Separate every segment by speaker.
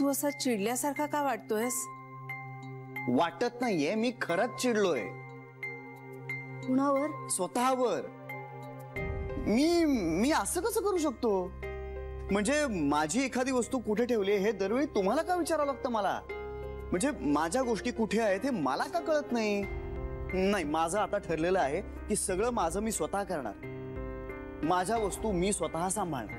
Speaker 1: तू असा चिडल्यासारखा का वाटतोयस?
Speaker 2: वाटत नाहीये, मी खरंच चिडलोय.
Speaker 1: कुणावर?
Speaker 2: स्वतःवर. मी असं कसं करू शकतो? म्हणजे माझी एखादी वस्तू कुठे ठेवली हे दरवेळी तुम्हाला का विचारावं लागतं मला? म्हणजे माझ्या गोष्टी कुठे आहेत हे मला का कळत नाही? नाही, माझं आता ठरलेलं आहे की सगळं माझं मी स्वतः करणार. माझ्या वस्तू मी स्वतः सांभाळणार.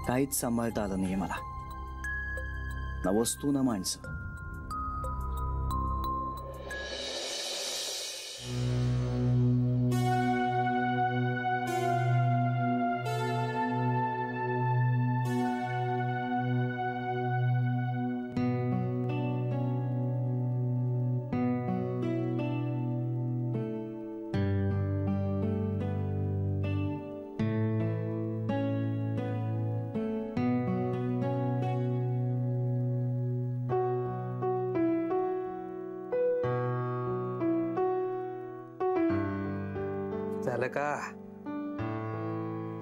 Speaker 2: काहीच सांभाळता आलं नाहीये मला, ना वस्तू ना माणसं.
Speaker 3: झालं का?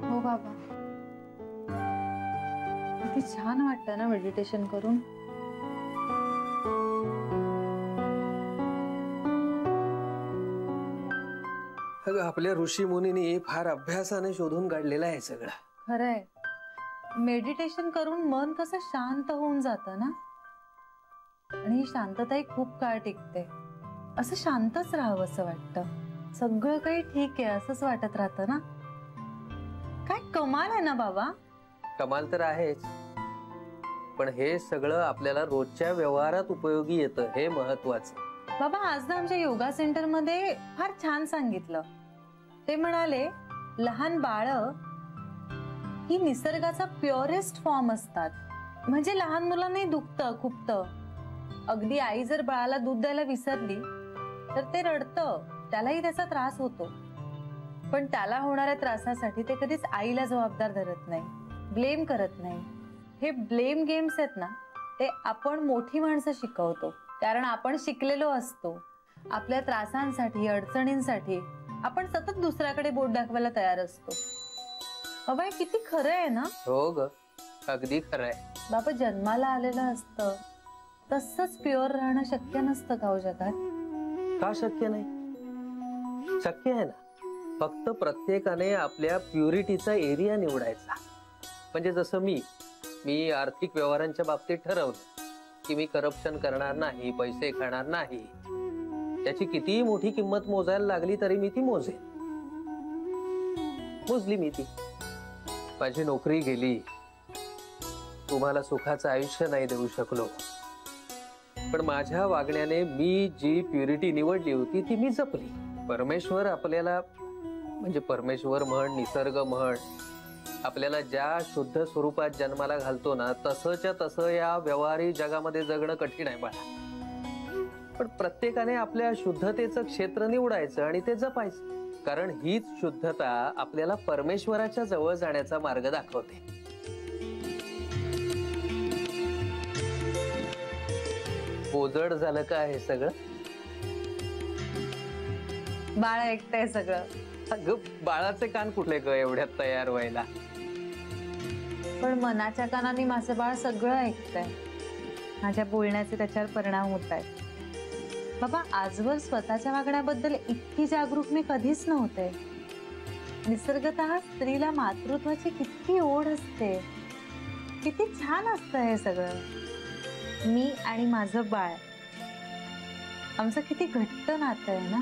Speaker 4: हो बाबा, किती छान वाटतं ना मेडिटेशन करून.
Speaker 3: अगं आपल्या ऋषी मुनींनी फार अभ्यासाने शोधून काढलेलं आहे सगळं.
Speaker 4: खरंय, मेडिटेशन करून मन कसं शांत होऊन जातं ना, आणि ही शांतताही खूप काळ टिकते. असं शांतच राहावं असं वाटतं. सगळं काही ठीक आहे असंच वाटत राहतं ना. काय कमाल आहे ना बाबा.
Speaker 3: कमाल तर आहेच, पण हे सगळं आपल्याला रोजच्या व्यवहारात उपयोगी येतं हे महत्वाचं.
Speaker 4: बाबा आज ना आमच्या योगा सेंटर मध्ये फार छान सांगितलं. ते म्हणाले लहान बाळ ही निसर्गाचा प्युरेस्ट फॉर्म असतात. म्हणजे लहान मुलांनाही दुखतं खुपतं. अगदी आई जर बाळाला दूध द्यायला विसरली तर ते रडतं, त्यालाही त्याचा त्रास होतो. पण त्याला होणाऱ्या त्रासासाठी ते कधीच आईला जबाबदार धरत नाही, ब्लेम करत नाही. हे ब्लेम गेम्स आहेत ना, ते आपण मोठी माणसं शिकवतो. कारण आपण शिकलेलो असतो. आपल्या त्रासांसाठी अडचणींसाठी आपण सतत दुसऱ्याकडे बोट दाखवायला तयार असतो. बाबा हे किती खरं आहे ना.
Speaker 3: हो ग, अगदी खरं आहे.
Speaker 4: बाबा जन्माला आलेलं असतं तसंच प्युअर राहणं शक्य नसतं का हो जगात?
Speaker 3: का शक्य नाही? शक्य आहे ना. फक्त प्रत्येकाने आपल्या प्युरिटीचा एरिया निवडायचा. म्हणजे जसं मी आर्थिक व्यवहारांच्या बाबतीत ठरवलं की मी करप्शन करणार नाही, पैसे खाणार नाही. त्याची कितीही मोठी किंमत मोजायला लागली तरी मी ती मोजली मी ती. माझी नोकरी गेली, तुम्हाला सुखाचं आयुष्य नाही देऊ शकलो, पण माझ्या वागण्याने मी जी प्युरिटी निवडली होती ती मी जपली. परमेश्वर आपल्याला, म्हणजे परमेश्वर म्हण, निसर्ग म्हण, आपल्याला ज्या शुद्ध स्वरूपात जन्माला घालतो ना तसंच्या तसं या व्यवहारी जगामध्ये जगणं कठीण आहे बाळा. पण प्रत्येकाने आपल्या शुद्धतेचं क्षेत्र निवडायचं आणि ते जपायचं. कारण हीच शुद्धता आपल्याला परमेश्वराच्या जवळ जाण्याचा मार्ग दाखवते. पोजड झालं का हे सगळं?
Speaker 4: बाळ ऐकतंय सगळं.
Speaker 3: अगं बाळाचे कान कुठले ग एवढ्यात तयार व्हायला?
Speaker 4: पण मनाच्या कानाने माझं बाळ सगळं ऐकतंय. माझ्या बोलण्याचे त्याच्यावर परिणाम होत आहेत. बाबा आजवर स्वतःच्या वागण्याबद्दल इतकी जागरूक मी कधीच नव्हते. निसर्गतः स्त्रीला मातृत्वाची किती ओढ असते. किती छान असतं हे सगळं. मी आणि माझं बाळ, आमचं किती घट्ट नातं आहे ना.